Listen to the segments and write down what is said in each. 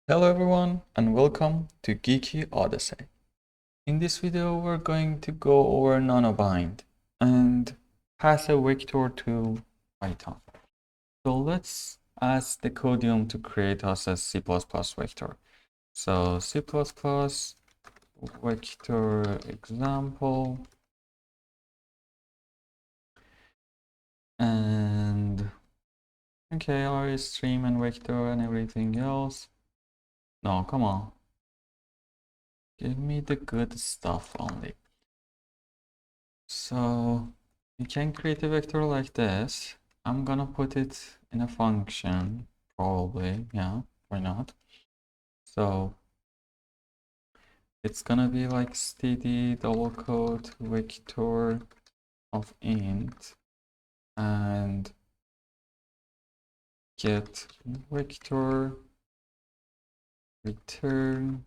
Hello everyone and welcome to Geeky Odyssey. In this video we're going to go over NanoBind and pass a vector to Python. So let's ask the Codium to create us a C++ vector. So C++ vector example, and okay, our stream and vector and everything else. No, come on. Give me the good stuff only. So you can create a vector like this. I'm gonna put it in a function, probably, yeah, why not? So it's gonna be like std double quote vector of int and get vector return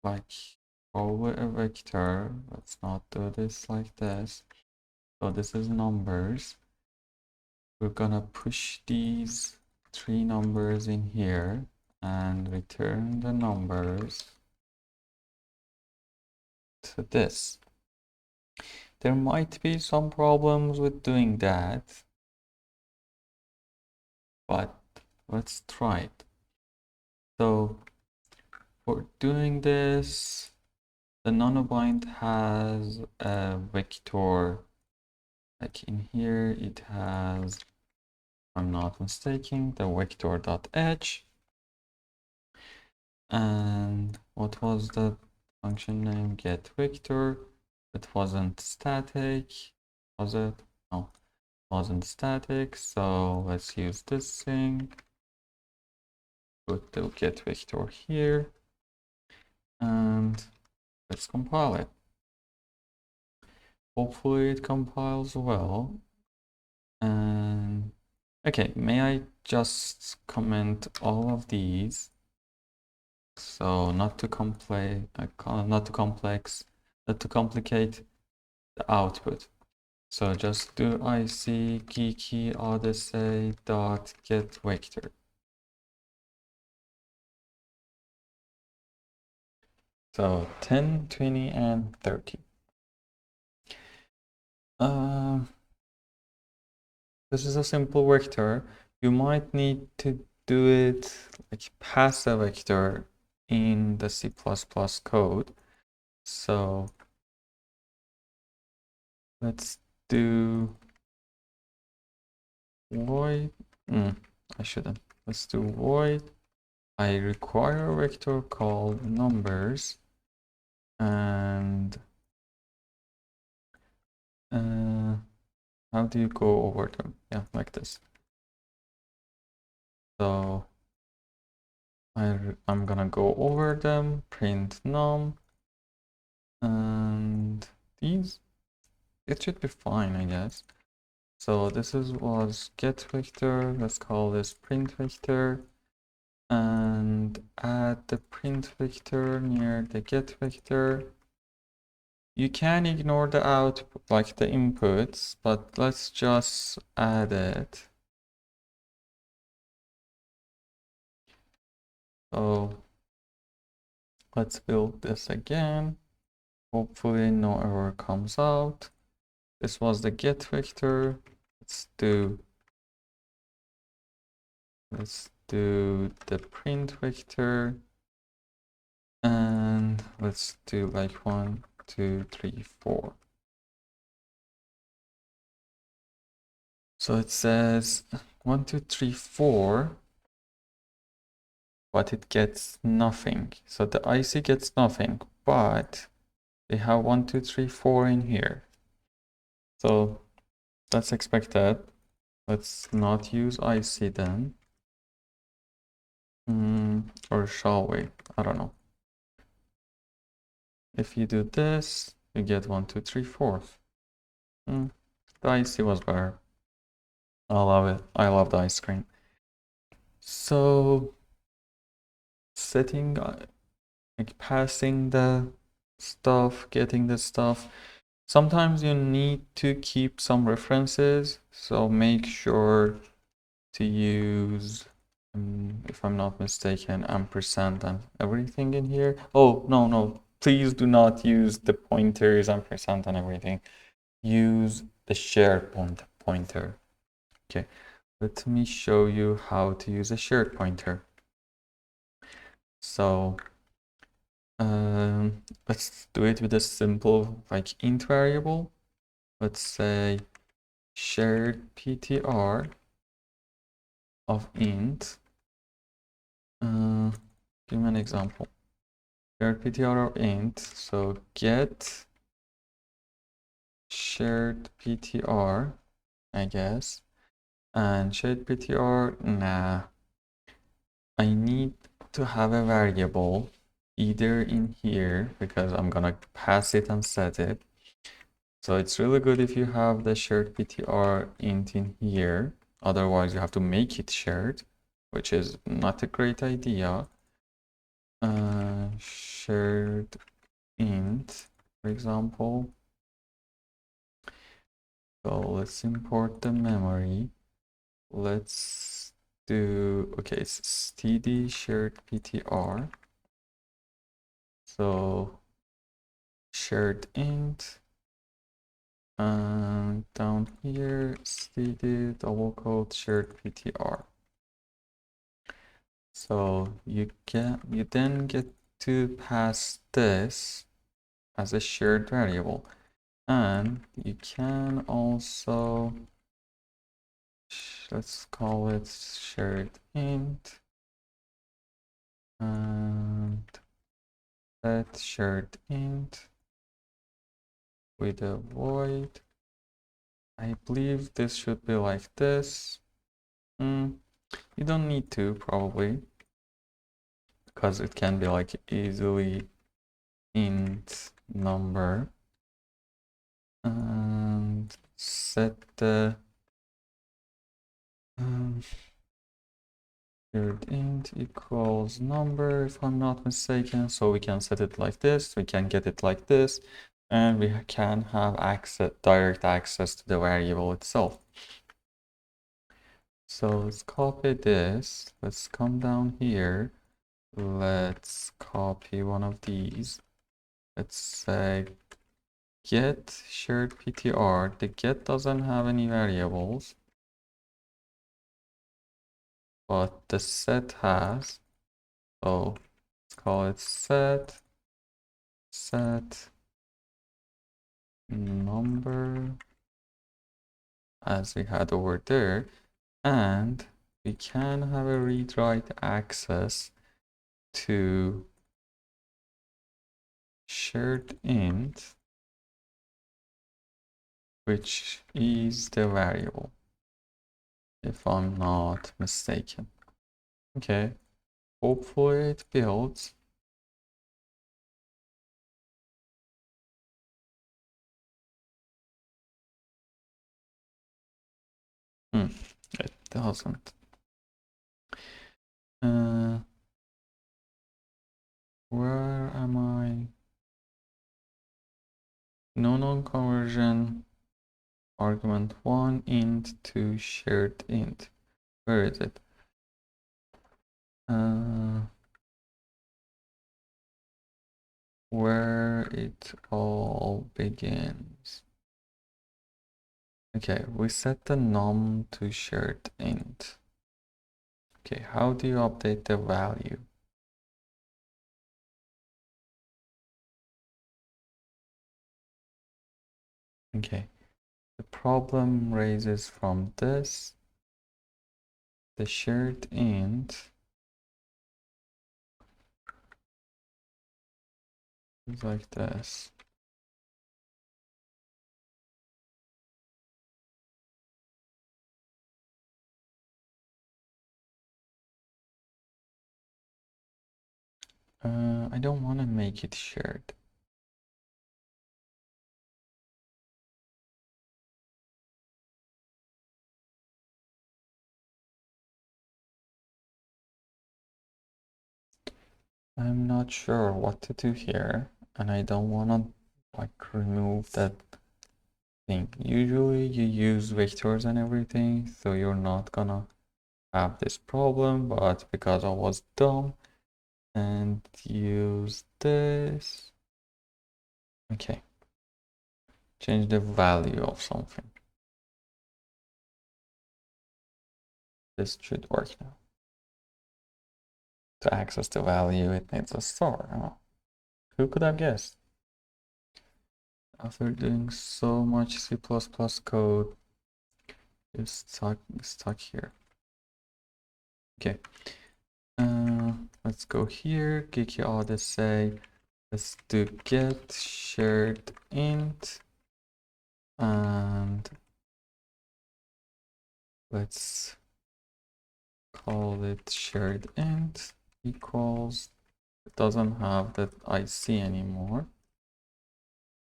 like probably a vector. Let's not do this like this. So this is numbers. We're gonna push these three numbers in here and return the numbers to this. There might be some problems with doing that, but let's try it. So for doing this, the NanoBind has a vector, like in here it has, if I'm not mistaken, the vector.edge. And what was the function name? Get vector. It wasn't static, was it? No, it wasn't static. So let's use this thing. Put the get vector here, and let's compile it. Hopefully it compiles well. And okay, may I just comment all of these? So not to complicate the output. So just do IC geeky odyssey dot get vector. So 10, 20, and 30. This is a simple vector. You might need to do it like pass a vector in the C++ code. So let's do void. I shouldn't. Let's do void. I require a vector called numbers, and how do you go over them? Yeah, like this. So I'm gonna go over them, print num, and these, it should be fine, I guess. So this was get vector. Let's call this print vector, and add the print vector near the get vector. You can ignore the output, like the inputs, but let's just add it. So let's build this again. Hopefully no error comes out. This was the get vector. Let's do the print vector, and let's do like 1, 2, 3, 4. So it says 1, 2, 3, 4, but it gets nothing. So the IC gets nothing, but they have 1, 2, 3, 4 in here. So let's expect that. Let's not use IC then. Or shall we? I don't know. If you do this, you get 1, 2, 3, 4. The IC was better. I love it. I love the ice cream. So setting, like passing the stuff, getting the stuff. Sometimes you need to keep some references, so make sure to use if I'm not mistaken, ampersand and everything in here. Oh, no, please do not use the pointers, ampersand and everything. Use the shared pointer. Okay, let me show you how to use a shared pointer. So let's do it with a simple like int variable. Let's say shared ptr of int. Give me an example. Shared ptr of int. So get shared ptr, I guess, and shared ptr. Nah, I need to have a variable either in here because I'm gonna pass it and set it. So it's really good if you have the shared ptr int in here. Otherwise, you have to make it shared, which is not a great idea. Shared int, for example. So let's import the memory. Let's do, okay, it's std shared ptr. So shared int, and down here, std double quote shared ptr. So you then get to pass this as a shared variable, and you can also, let's call it shared int, and set shared int with a void. I believe this should be like this. You don't need to, probably, because it can be like easily int number, and set the shared int equals number, if I'm not mistaken. So we can set it like this, we can get it like this, and we can have direct access to the variable itself. So let's copy this. Let's come down here. Let's copy one of these. Let's say get shared ptr. The get doesn't have any variables, but the set has. So let's call it set number, as we had over there, and we can have a read-write access to shared int, which is the variable, if I'm not mistaken. Okay, hopefully it builds. It doesn't. Where am I? No non-conversion, argument 1 int to shared int. Where is it? Where it all begins. Okay, we set the num to shared int. Okay, how do you update the value? Okay, the problem raises from this. The shared int is like this. I don't want to make it shared. I'm not sure what to do here, and I don't want to like remove that thing. Usually you use vectors and everything, so you're not gonna have this problem, but because I was dumb and used this, okay, change the value of something. This should work now. To access the value, it needs a star. Oh, who could have guessed? After doing so much C++ code, it's stuck here. Okay. Let's go here. Geeky Odyssey. Let's do get shared int, and let's call it shared int equals. It doesn't have that IC anymore,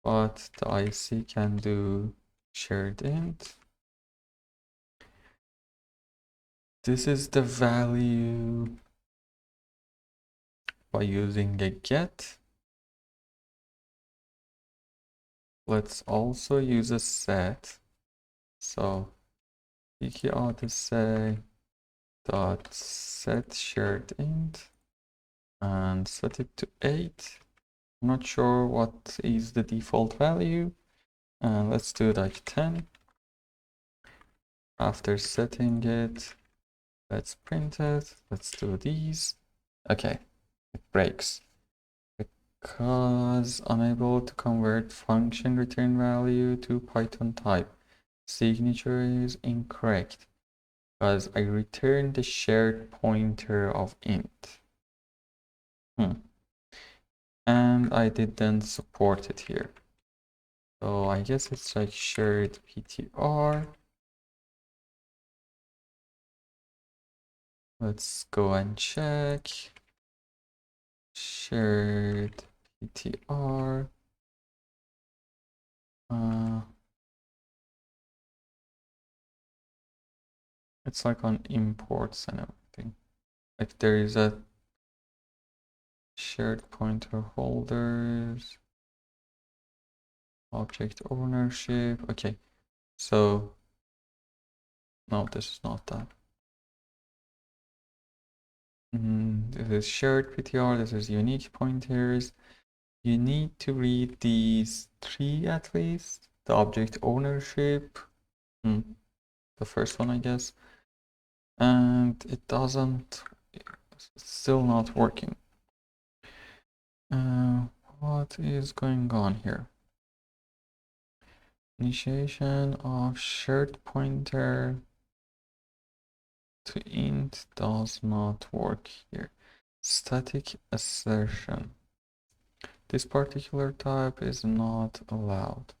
but the IC can do shared int. This is the value by using a get. Let's also use a set. So geeky Odyssey dot set shared int and set it to 8. I'm not sure what is the default value, and let's do like 10. After setting it, let's print it. Let's do these. Okay, it breaks because unable to convert function return value to Python type. Signature is incorrect because I returned the shared pointer of int. And I didn't support it here. So I guess it's like shared PTR. Let's go and check. Shared PTR. It's like on imports and everything. Like there is a shared pointer holders, object ownership. Okay, so no, this is not that. This is shared PTR, this is unique pointers. You need to read these 3 at least. The object ownership, the first one, I guess. And it doesn't, it's still not working. What is going on here? Initiation of shared pointer to int does not work here. Static assertion. This particular type is not allowed.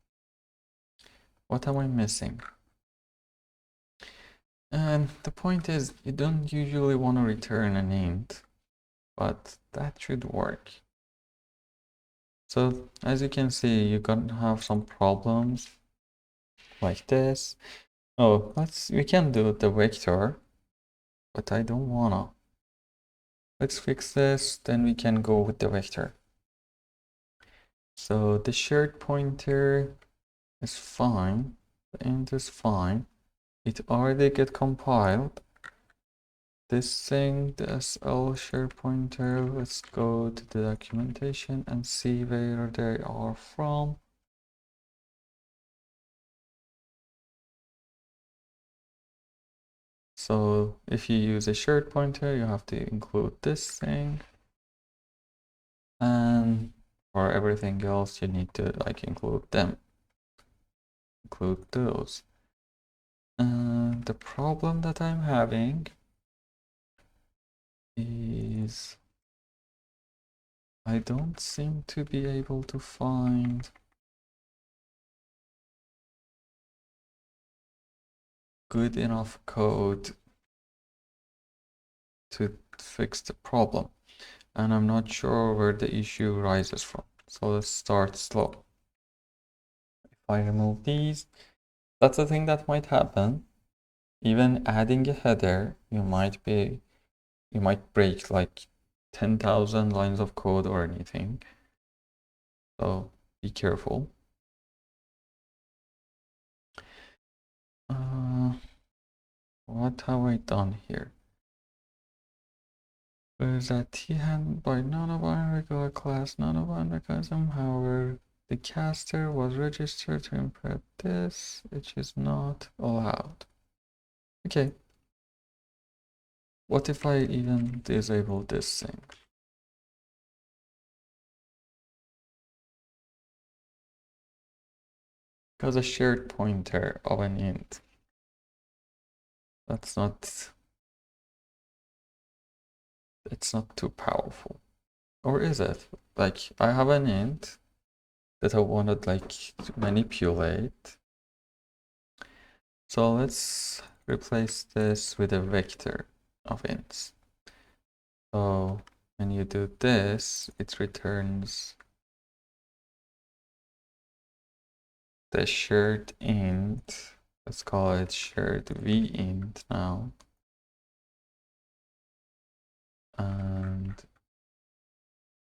What am I missing? And the point is, you don't usually want to return an int, but that should work. So as you can see, you're gonna have some problems like this. Oh, we can do the vector, but I don't wanna. Let's fix this, then we can go with the vector. So the shared pointer is fine, the int is fine. It already get compiled. This thing, the SL shared pointer, let's go to the documentation and see where they are from. So if you use a shared pointer, you have to include this thing. And for everything else, you need to like include them. Include those. The problem that I'm having is I don't seem to be able to find good enough code to fix the problem. And I'm not sure where the issue rises from. So let's start slow. If I remove these, that's the thing that might happen. Even adding a header, you might break like 10,000 lines of code or anything. So be careful. What have I done here? Where's that t-hand by NanoBind regular class NanoBind mechanism? However, the caster was registered to import this, which is not allowed. Okay. What if I even disable this thing? Because a shared pointer of an int. That's not, it's not too powerful. Or is it? Like, I have an int that I wanted like to manipulate. So let's replace this with a vector of ints. So when you do this, it returns the shared int. Let's call it shared vint now. And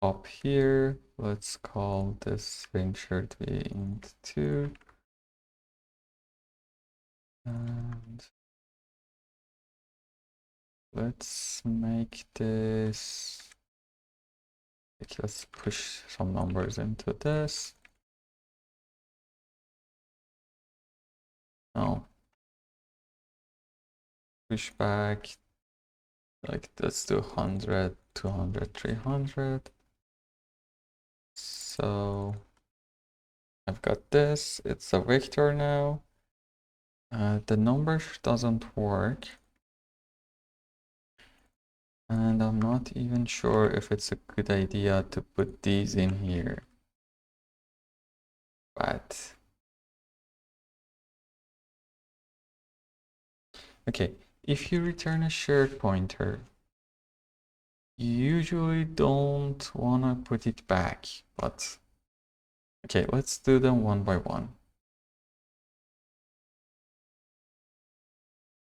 up here, let's call this string shared vint2. And let's make this, like, let's push some numbers into this. No. Push back, like let's do 100, 200, 300. So I've got this, it's a vector now. The number doesn't work. And I'm not even sure if it's a good idea to put these in here. But okay, if you return a shared pointer, you usually don't want to put it back, but okay, let's do them one by one.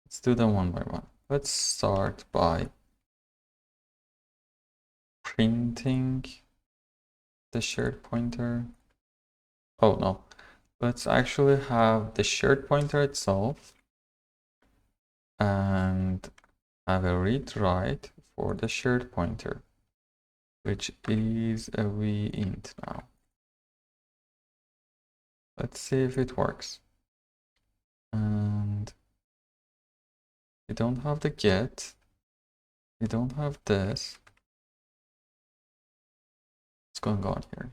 Let's do them one by one. Let's start by printing the shared pointer. Oh no, let's actually have the shared pointer itself and have a read write for the shared pointer, which is a vint now. Let's see if it works. And we don't have the get, we don't have this. What's going on here?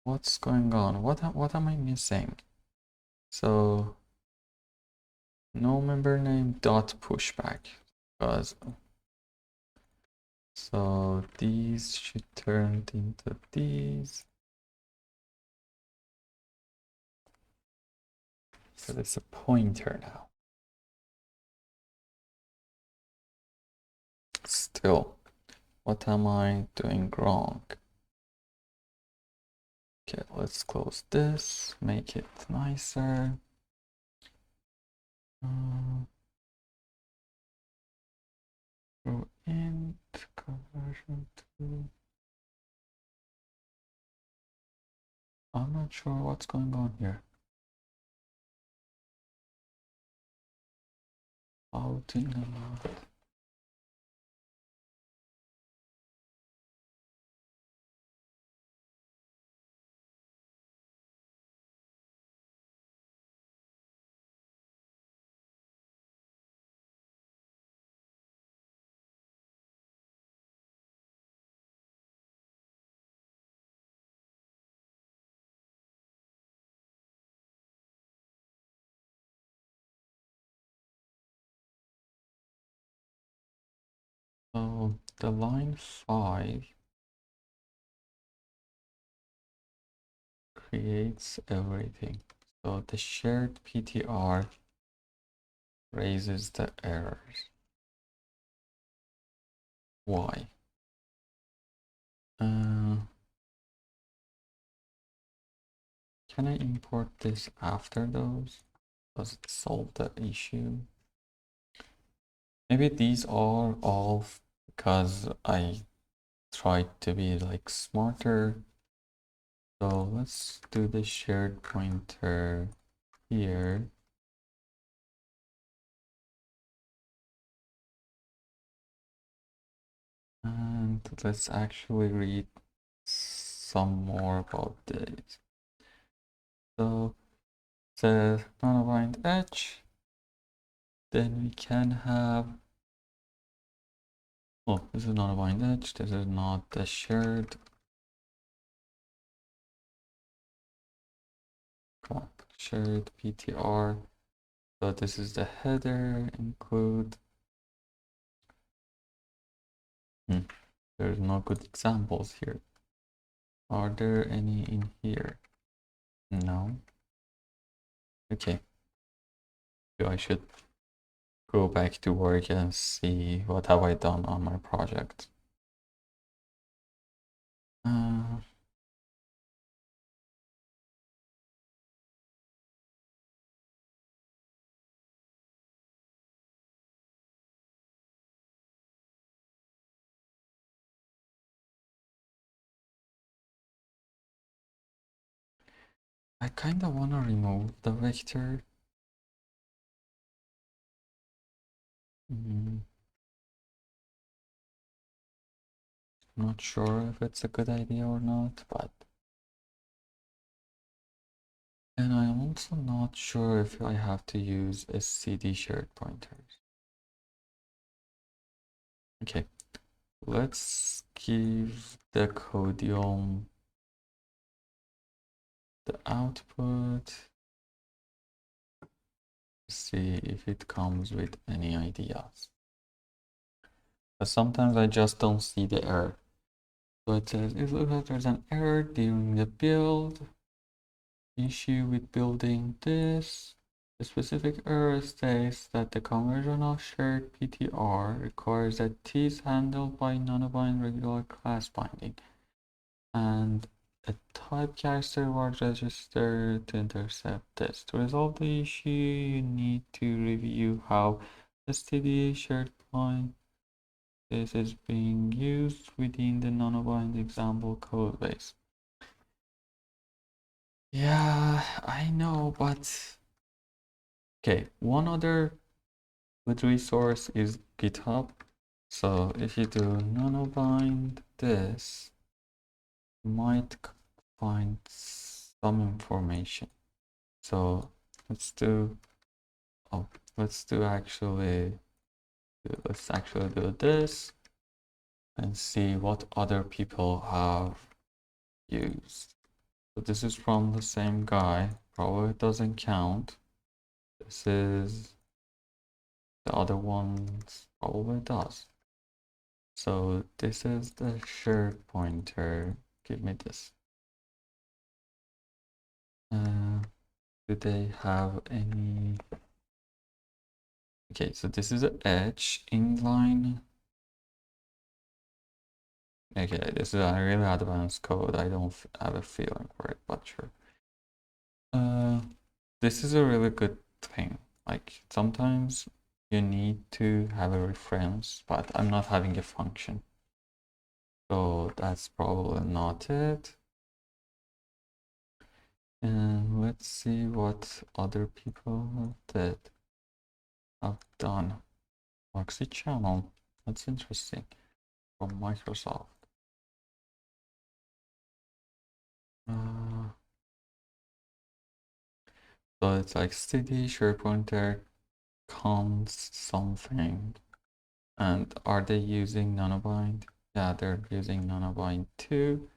What's going on? What am I missing? So no member name dot pushback, because so these should turn into these. So it's a pointer now. Still, what am I doing wrong? Okay, let's close this, make it nicer. Go int conversion to. I'm not sure what's going on here. Outing a lot. So the line 5 creates everything. So the shared PTR raises the errors. Why? Can I import this after those? Does it solve the issue? Maybe these are all because I tried to be like smarter. So let's do the shared pointer here. And let's actually read some more about this. So the NanoBind edge, then we can have, oh, this is NanoBind edge, this is not the shared. Come on, shared PTR. So this is the header, include. There's no good examples here. Are there any in here? No. Okay. So I should go back to work and see what have I done on my project. I kind of want to remove the vector. Not sure if it's a good idea or not, but. And I'm also not sure if I have to use std shared pointers. Okay, let's give the codium the output. See if it comes with any ideas. But sometimes I just don't see the error. So it says, it looks like there's an error during the build. Issue with building this. The specific error states that the conversion of shared PTR requires that T is handled by NanoBind regular class binding and a type character was registered to intercept this. To resolve the issue, you need to review how std shared point this is being used within the NanoBind example codebase. Yeah, I know, but okay, one other good resource is GitHub. So if you do NanoBind this, you might find some information. So let's do, oh, let's actually do this and see what other people have used. So this is from the same guy, probably doesn't count. This is the other ones, probably does. So this is the shared pointer. Give me this. Do they have any? Okay, so this is an edge inline. Okay, this is a really advanced code. I don't have a feeling for it, but sure. This is a really good thing. Like sometimes you need to have a reference, but I'm not having a function. So that's probably not it. And let's see what other people have done. Proxy channel. That's interesting. From Microsoft. So it's like std shared pointer const something. And are they using NanoBind? Yeah, they're using NanoBind too.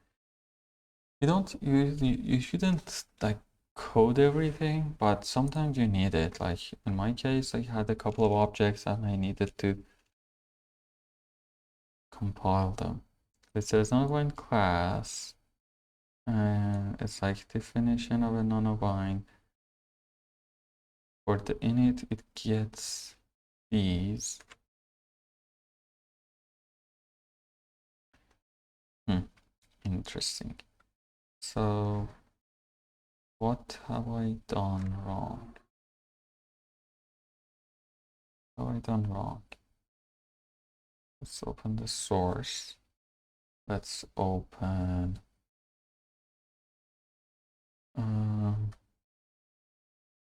You shouldn't like code everything, but sometimes you need it. Like in my case, I had a couple of objects and I needed to compile them. It says NanoBind class, and it's like definition of a NanoBind. For the init, it gets these. Interesting. So what have I done wrong? What have I done wrong? Let's open the source. Let's open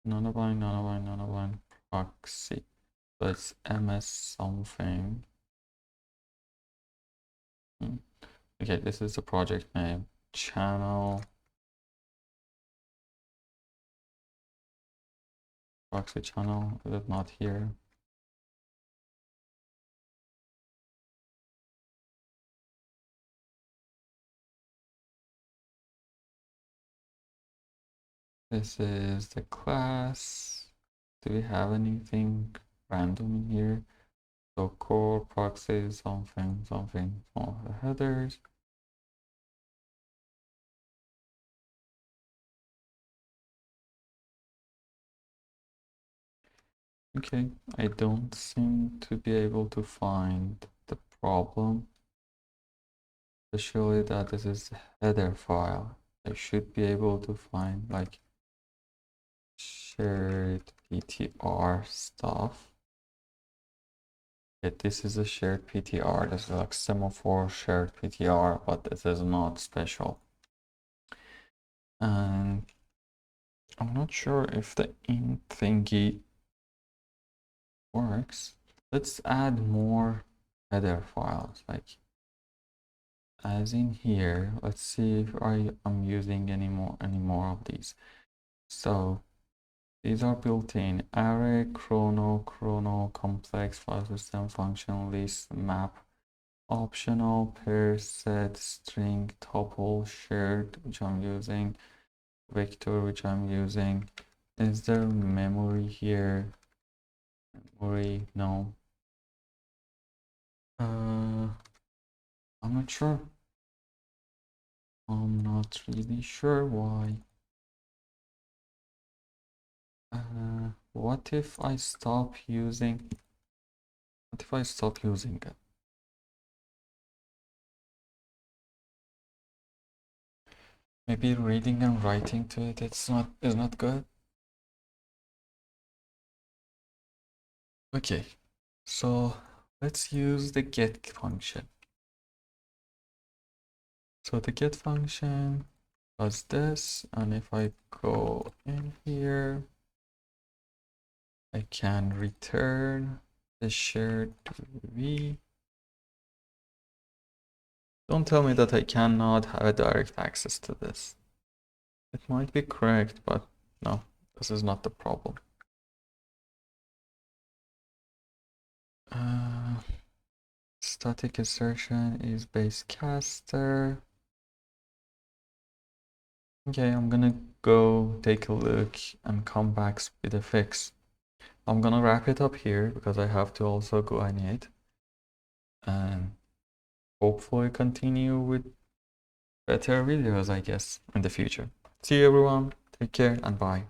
NanoBind proxy. So it's ms something. Okay, this is the project name, channel proxy channel. Is it not here? This is the class. Do we have anything random in here? So core proxy something something for the headers. Okay, I don't seem to be able to find the problem, especially that this is header file. I should be able to find like shared PTR stuff. Yeah, this is a shared PTR. This is like semaphore shared PTR, but this is not special. And I'm not sure if the int thingy works. Let's add more header files, like as in here. Let's see if I'm using any more of these. So these are built in: array, chrono, complex file system, function, list, map, optional, pair, set, string, tuple, shared, which I'm using, vector, which I'm using. Is there memory here? Memory, no. I'm not sure. I'm not really sure why. What if I stop using? What if I stop using it? Maybe reading and writing to it, is not good. Okay, so let's use the get function. So the get function does this, and if I go in here, I can return the shared v. Don't tell me that I cannot have a direct access to this. It might be correct, but no, this is not the problem. Static assertion is base caster. Okay, I'm gonna go take a look and come back with a fix. I'm gonna wrap it up here because I have to also go animate and hopefully continue with better videos, I guess, in the future. See you everyone, take care and bye.